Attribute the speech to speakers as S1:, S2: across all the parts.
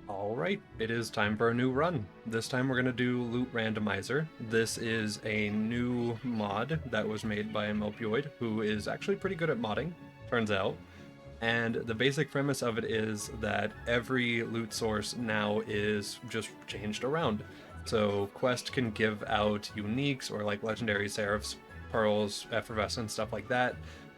S1: Alright, it is time for a new run. This time we're going to do Loot Randomizer. This is a new mod that was made by Opioid, who is actually pretty good at modding, turns out. And the basic premise of it is that every loot source now is just changed around. So Quest can give out uniques or like legendary seraphs, pearls, effervescence, stuff like that.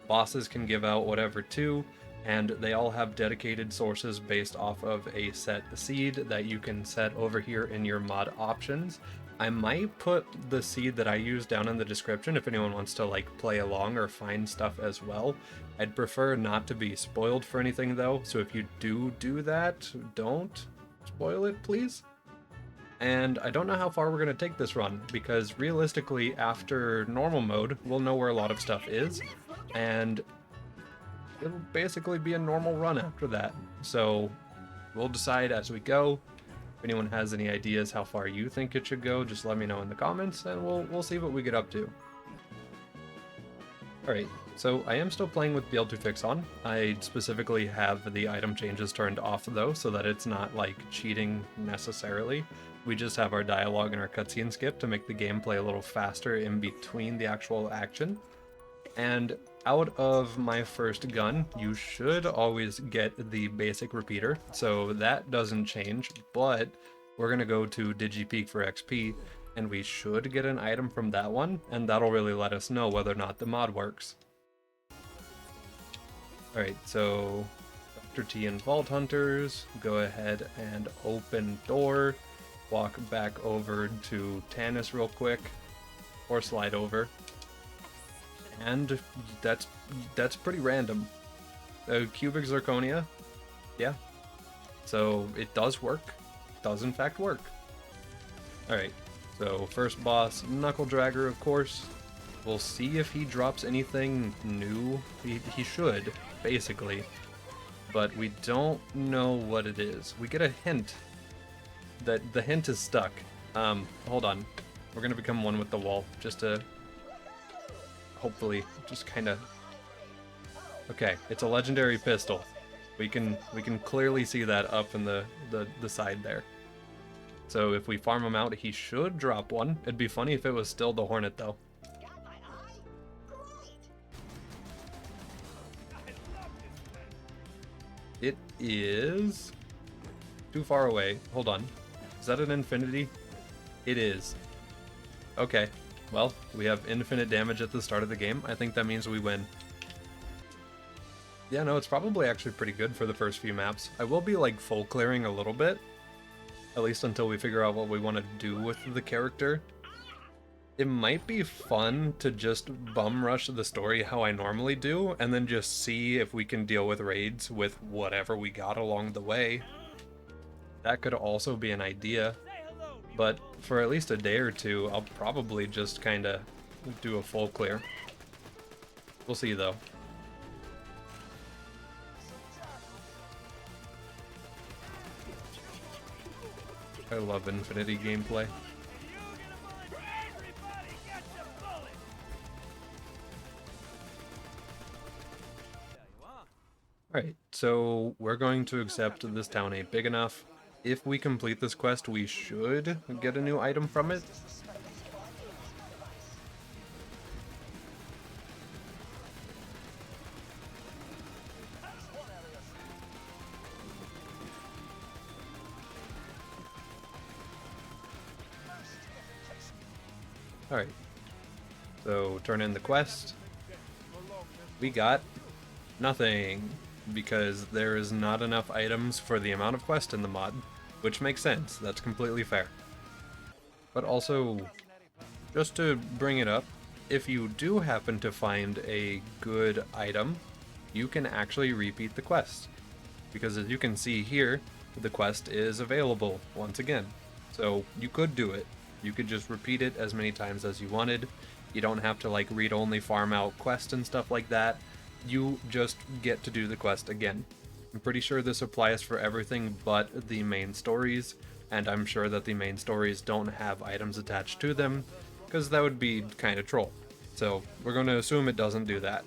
S1: Bosses can give out whatever too, and they all have dedicated sources based off of a set seed that you can set over here in your mod options. I might put the seed that I use down in the description if anyone wants to like play along or find stuff as well. I'd prefer not to be spoiled for anything though, so if you do that, don't spoil it, please. And I don't know how far we're going to take this run, because realistically, after normal mode, we'll know where a lot of stuff is, and it'll basically be a normal run after that. So we'll decide as we go. If anyone has any ideas how far you think it should go, just let me know in the comments, and we'll see what we get up to. Alright, so I am still playing with Build to Fix on. I specifically have the item changes turned off though, so that it's not like cheating necessarily. We just have our dialogue and our cutscene skip to make the gameplay a little faster in between the actual action. And out of my first gun, you should always get the basic repeater, so that doesn't change, but we're gonna go to DigiPeak for XP, and we should get an item from that one, and that'll really let us know whether or not the mod works. Alright, so Dr. T and Vault Hunters, go ahead and open door, walk back over to Tannis real quick, or slide over. And that's pretty random. Cubic Zirconia, yeah. So it does work. It does in fact work. Alright, so first boss, Knuckle Dragger, of course. We'll see if he drops anything new. He should, basically. But we don't know what it is. We get a hint that the hint is stuck. Hold on. We're gonna become one with the wall, just to hopefully just kind of... Okay, it's a legendary pistol. We can clearly see that up in the side there. So if we farm him out, he should drop one. It'd be funny if it was still the Hornet though. It is too far away. Hold on. Is that an infinity? It is. Okay. Well, we have infinite damage at the start of the game. I think that means we win. Yeah, no, it's probably actually pretty good for the first few maps. I will be like full clearing a little bit, at least until we figure out what we want to do with the character. It might be fun to just bum rush the story how I normally do, and then just see if we can deal with raids with whatever we got along the way. That could also be an idea. But for at least a day or two, I'll probably just kind of do a full clear. We'll see, though. I love Infinity gameplay. Alright, so we're going to accept this town ain't big enough. If we complete this quest, we should get a new item from it. Alright, so turn in the quest. We got nothing, because there is not enough items for the amount of quest in the mod, which makes sense. That's completely fair. But also, just to bring it up, if you do happen to find a good item, you can actually repeat the quest. Because as you can see here, the quest is available once again. So you could do it. You could just repeat it as many times as you wanted. You don't have to like read-only farm out quests and stuff like that. You just get to do the quest again. I'm pretty sure this applies for everything but the main stories, and I'm sure that the main stories don't have items attached to them, because that would be kind of troll. So we're going to assume it doesn't do that.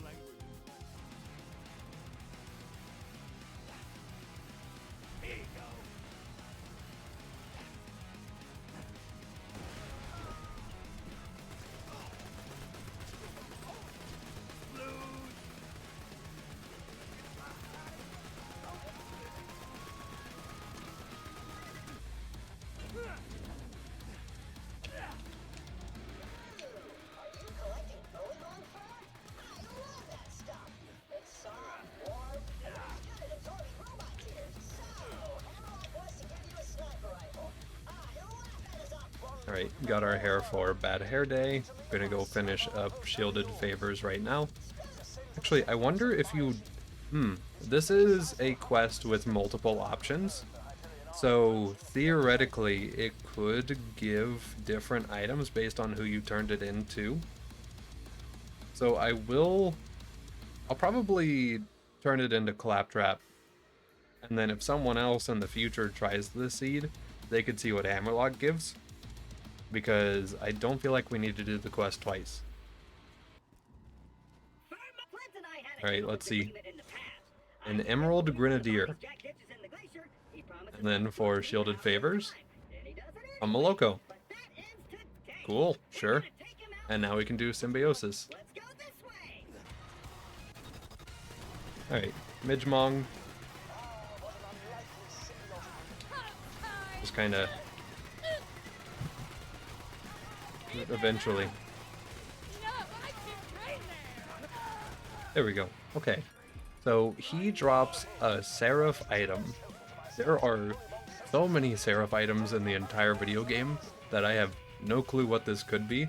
S1: Alright, got our hair for Bad Hair Day. Gonna go finish up Shielded Favors right now. Actually, I wonder if you... This is a quest with multiple options. So, theoretically, it could give different items based on who you turned it into. So I'll probably turn it into Claptrap. And then if someone else in the future tries the seed, they could see what Hammerlock gives. Because I don't feel like we need to do the quest twice. Alright, let's see. An Emerald Grenadier. And then for Shielded Favors, a Moloko. Cool, sure. And now we can do Symbiosis. Alright, Midgemong. Just kinda... Eventually. There we go. Okay. So he drops a Seraph item. There are so many Seraph items in the entire video game that I have no clue what this could be,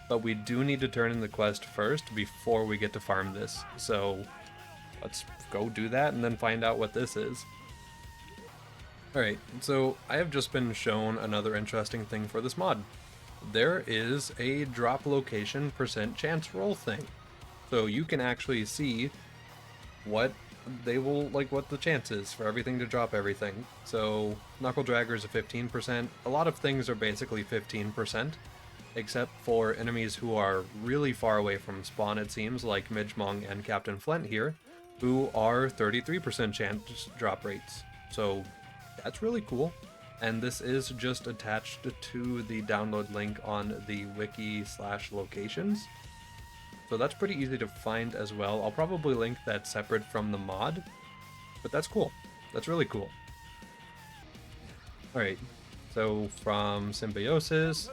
S1: but we do need to turn in the quest first before we get to farm this. So let's go do that and then find out what this is. Alright, so I have just been shown another interesting thing for this mod. There is a drop location % chance roll thing. So you can actually see what they will, like, what the chance is for everything to drop everything. So Knuckle Dragger is a 15%. A lot of things are basically 15%, except for enemies who are really far away from spawn, it seems, like Midgemong and Captain Flint here, who are 33% chance drop rates. So that's really cool. And this is just attached to the download link on the wiki/locations. So that's pretty easy to find as well. I'll probably link that separate from the mod, but that's cool. That's really cool. Alright, so from Symbiosis,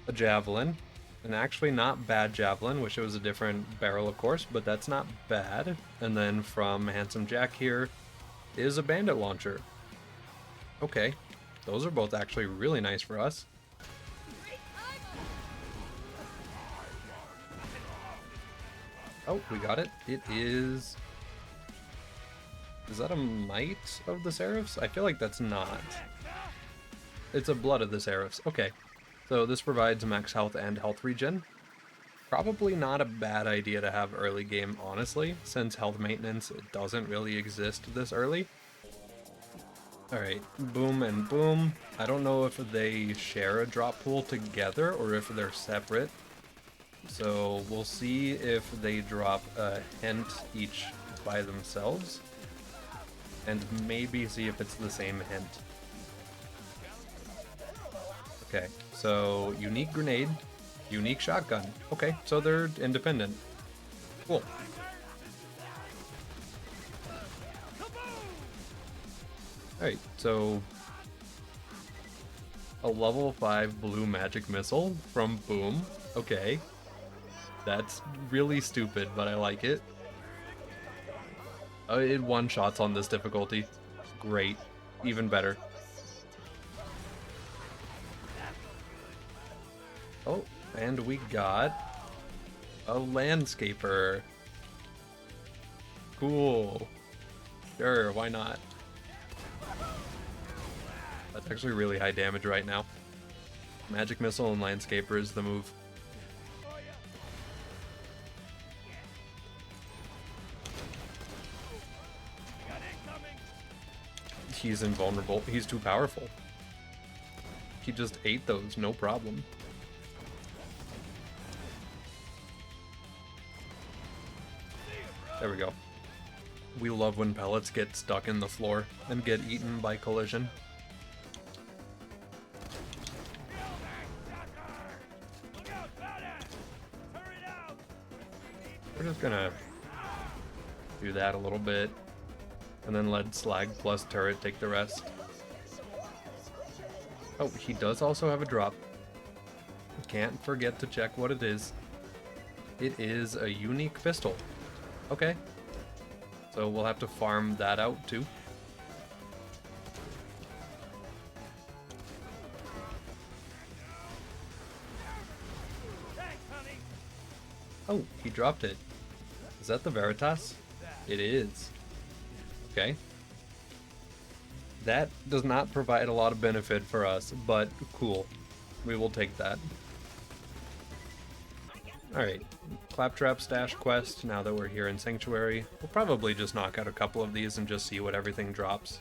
S1: a Javelin, and actually not bad Javelin, wish it was a different barrel of course, but that's not bad. And then from Handsome Jack here is a Bandit Launcher. Okay, those are both actually really nice for us. Oh, we got it. It is... Is that a Might of the Seraphs? I feel like that's not. It's a Blood of the Seraphs. Okay, so this provides max health and health regen. Probably not a bad idea to have early game, honestly, since health maintenance doesn't really exist this early. Alright, boom and boom. I don't know if they share a drop pool together or if they're separate. So we'll see if they drop a hint each by themselves. And maybe see if it's the same hint. Okay, so unique grenade, unique shotgun. Okay, so they're independent. Cool. Alright, so a level 5 blue magic missile from Boom. Okay. That's really stupid, but I like it. It one-shots on this difficulty. Great. Even better. Oh, and we got a landscaper. Cool. Sure, why not? That's actually really high damage right now. Magic Missile and Landscaper is the move. He's invulnerable. He's too powerful. He just ate those, no problem. There we go. We love when pellets get stuck in the floor and get eaten by collision. We're just gonna do that a little bit, and then let Slag plus Turret take the rest. Oh, he does also have a drop. Can't forget to check what it is. It is a unique pistol. Okay. So we'll have to farm that out too. Oh, he dropped it. Is that the Veritas? It is. Okay. That does not provide a lot of benefit for us, but cool. We will take that. Alright, Claptrap Stash quest, now that we're here in Sanctuary. We'll probably just knock out a couple of these and just see what everything drops.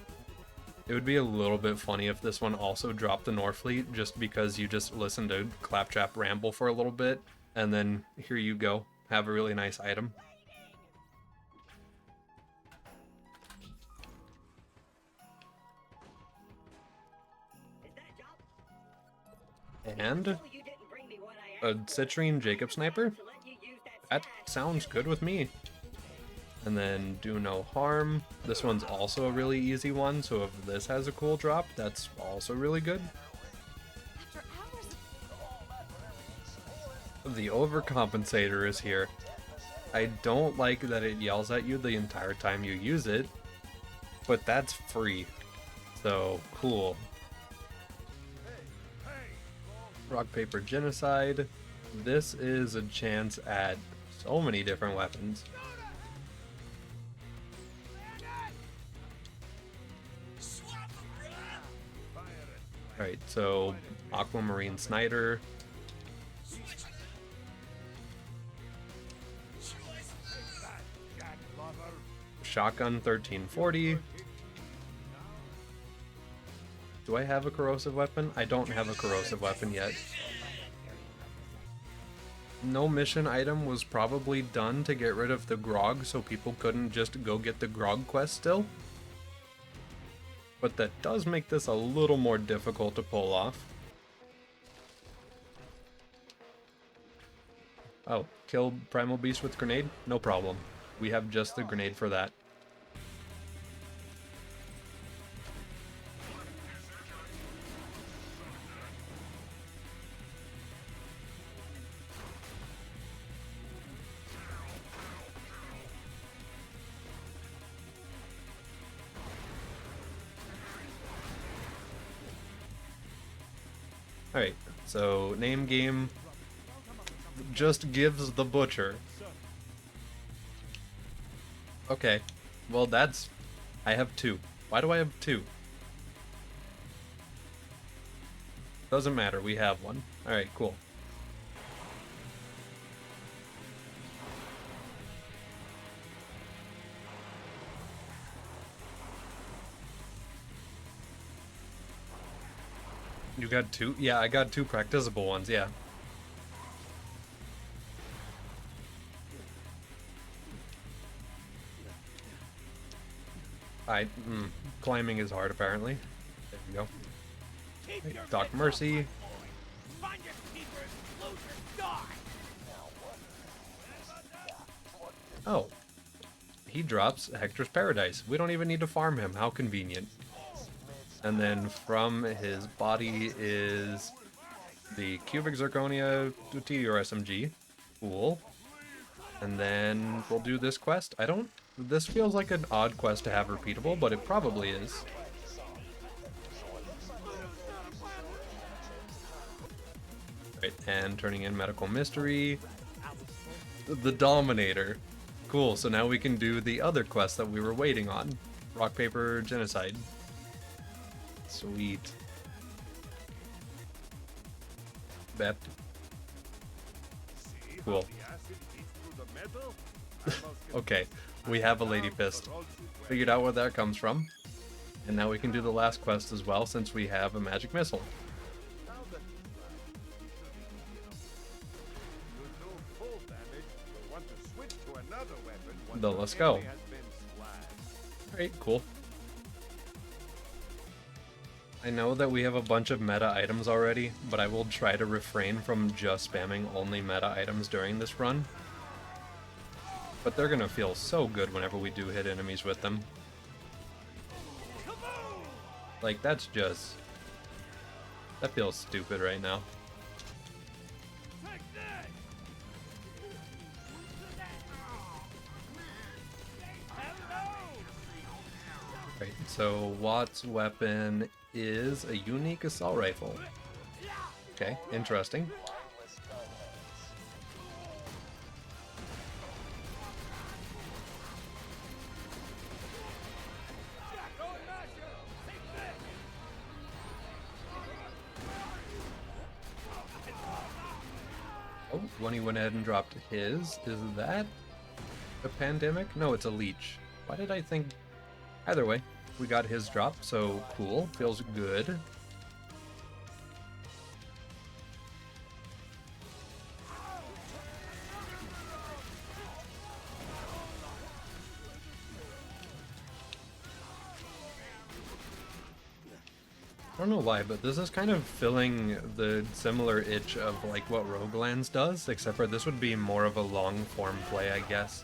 S1: It would be a little bit funny if this one also dropped the Norfleet, just because you just listen to Claptrap ramble for a little bit, and then here you go, have a really nice item. And a Citrine Jacob Sniper? That sounds good with me. And then Do No Harm. This one's also a really easy one, so if this has a cool drop, that's also really good. The Overcompensator is here. I don't like that it yells at you the entire time you use it, but that's free. So, cool. Rock, Paper, Genocide. This is a chance at so many different weapons. Alright, so Aquamarine Snider. Shotgun 1340. Do I have a corrosive weapon? I don't have a corrosive weapon yet. No mission item was probably done to get rid of the grog, so people couldn't just go get the grog quest still. But that does make this a little more difficult to pull off. Oh, kill Primal Beast with grenade? No problem. We have just the grenade for that. Alright, so name game just gives the butcher. Okay, well that's... I have two. Why do I have two? Doesn't matter, we have one. Alright, cool. You got two? Yeah, I got two practicable ones, yeah. Climbing is hard, apparently. There you go. Hey, Doc Mercy. Oh. He drops Hector's Paradise. We don't even need to farm him. How convenient. And then from his body is the Cubic Zirconia Meteor SMG. Cool. And then we'll do this quest. This feels like an odd quest to have repeatable, but it probably is. Right, and turning in Medical Mystery. The Dominator. Cool, so now we can do the other quest that we were waiting on. Rock, Paper, Genocide. Sweet. Bet. Cool. Okay, we have a Lady Fist. Figured out where that comes from. And now we can do the last quest as well, since we have a magic missile. Let's go. Alright, cool. I know that we have a bunch of meta items already, but I will try to refrain from just spamming only meta items during this run. But they're gonna feel so good whenever we do hit enemies with them. Like, that's just... that feels stupid right now. Right, so Watt's weapon is a unique assault rifle. Okay, interesting. Oh, when he went ahead and dropped his, is that a pandemic? No, it's a leech. Why did I think... Either way, we got his drop, so cool. Feels good. I don't know why, but this is kind of filling the similar itch of like what Roguelands does, except for this would be more of a long form play, I guess.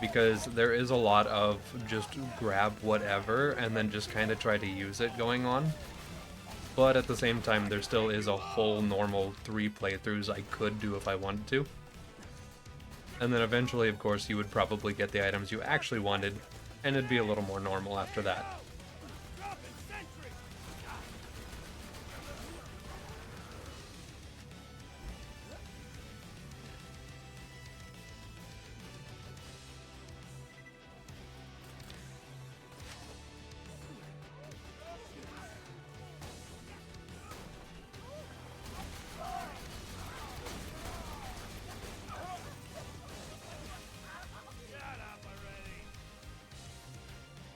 S1: Because there is a lot of just grab whatever and then just kind of try to use it going on. But at the same time, there still is a whole normal 3 playthroughs I could do if I wanted to. And then eventually, of course, you would probably get the items you actually wanted, and it'd be a little more normal after that.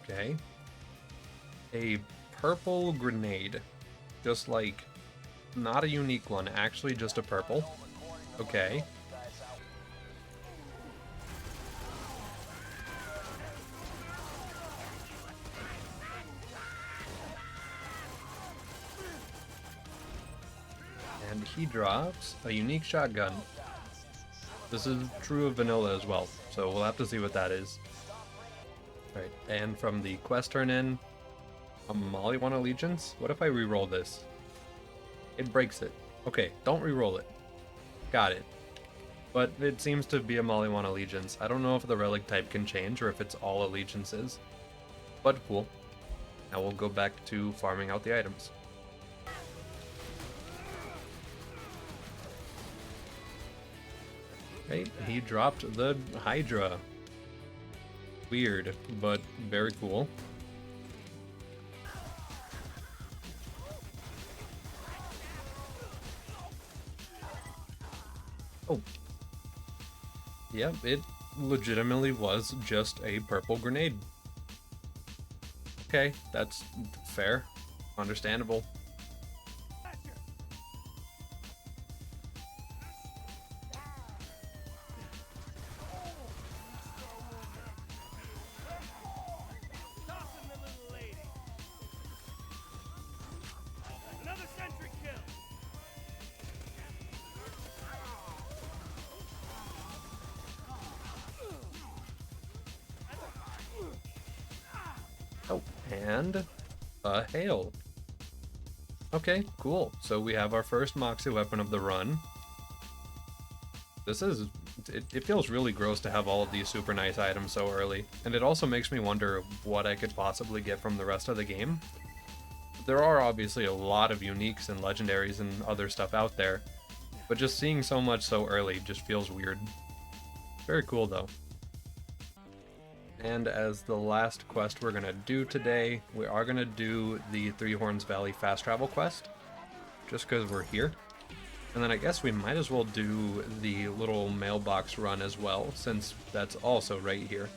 S1: Okay. A purple grenade. Just like, not a unique one, actually just a purple. Okay. And he drops a unique shotgun. This is true of vanilla as well, so we'll have to see what that is. Alright, and from the quest turn-in, a Maliwan Allegiance? What if I re-roll this? It breaks it. Okay, don't re-roll it. Got it. But it seems to be a Maliwan Allegiance. I don't know if the relic type can change or if it's all allegiances. But cool. Now we'll go back to farming out the items. Right, he dropped the Hydra. Weird, but very cool. Oh. Yep, it legitimately was just a purple grenade. Okay, that's fair. Understandable. Oh, and a hail. Okay, cool. So we have our first Moxie weapon of the run. This is... It feels really gross to have all of these super nice items so early. And it also makes me wonder what I could possibly get from the rest of the game. There are obviously a lot of uniques and legendaries and other stuff out there, but just seeing so much so early just feels weird. Very cool though. And as the last quest we're gonna do today, we are gonna do the Three Horns Valley fast travel quest, just because we're here. And then I guess we might as well do the little mailbox run as well, since that's also right here.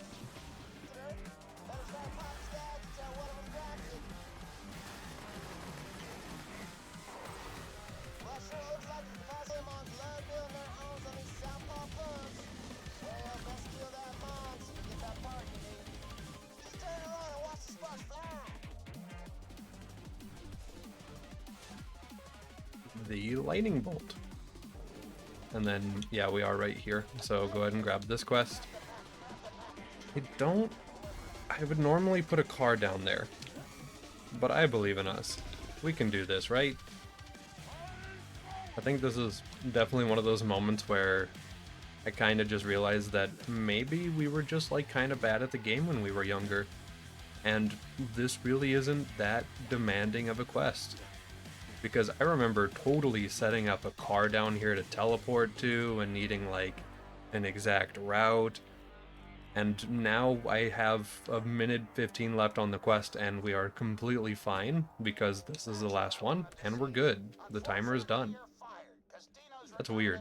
S1: The lightning bolt. And then, yeah, we are right here. So go ahead and grab this quest. I would normally put a car down there, but I believe in us. We can do this, right? I think this is definitely one of those moments where I kind of just realized that maybe we were just like kind of bad at the game when we were younger. And this really isn't that demanding of a quest. Because I remember totally setting up a car down here to teleport to and needing like an exact route. And now I have a minute 15 left on the quest and we are completely fine because this is the last one and we're good. The timer is done. That's weird.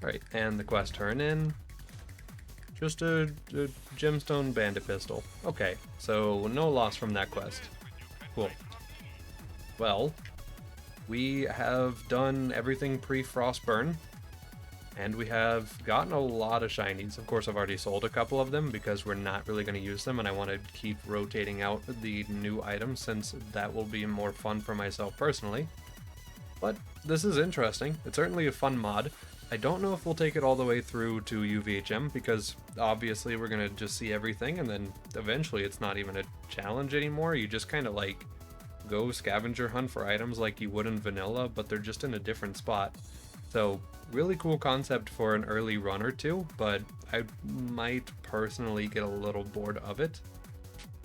S1: Alright, and the quest turn in. Just a gemstone bandit pistol. Okay, so no loss from that quest. Cool. Well, we have done everything pre-Frostburn, and we have gotten a lot of shinies. Of course, I've already sold a couple of them because we're not really going to use them, and I want to keep rotating out the new items since that will be more fun for myself personally. But this is interesting. It's certainly a fun mod. I don't know if we'll take it all the way through to UVHM because obviously we're going to just see everything, and then eventually it's not even a challenge anymore. You just kind of like go scavenger hunt for items like you would in vanilla, but they're just in a different spot. So really cool concept for an early run or two, but I might personally get a little bored of it.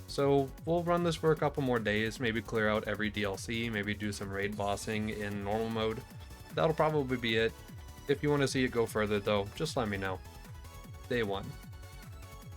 S1: So we'll run this for a couple more days, maybe clear out every DLC, maybe do some raid bossing in normal mode. That'll probably be it. If you want to see it go further though, just let me know. Day 1.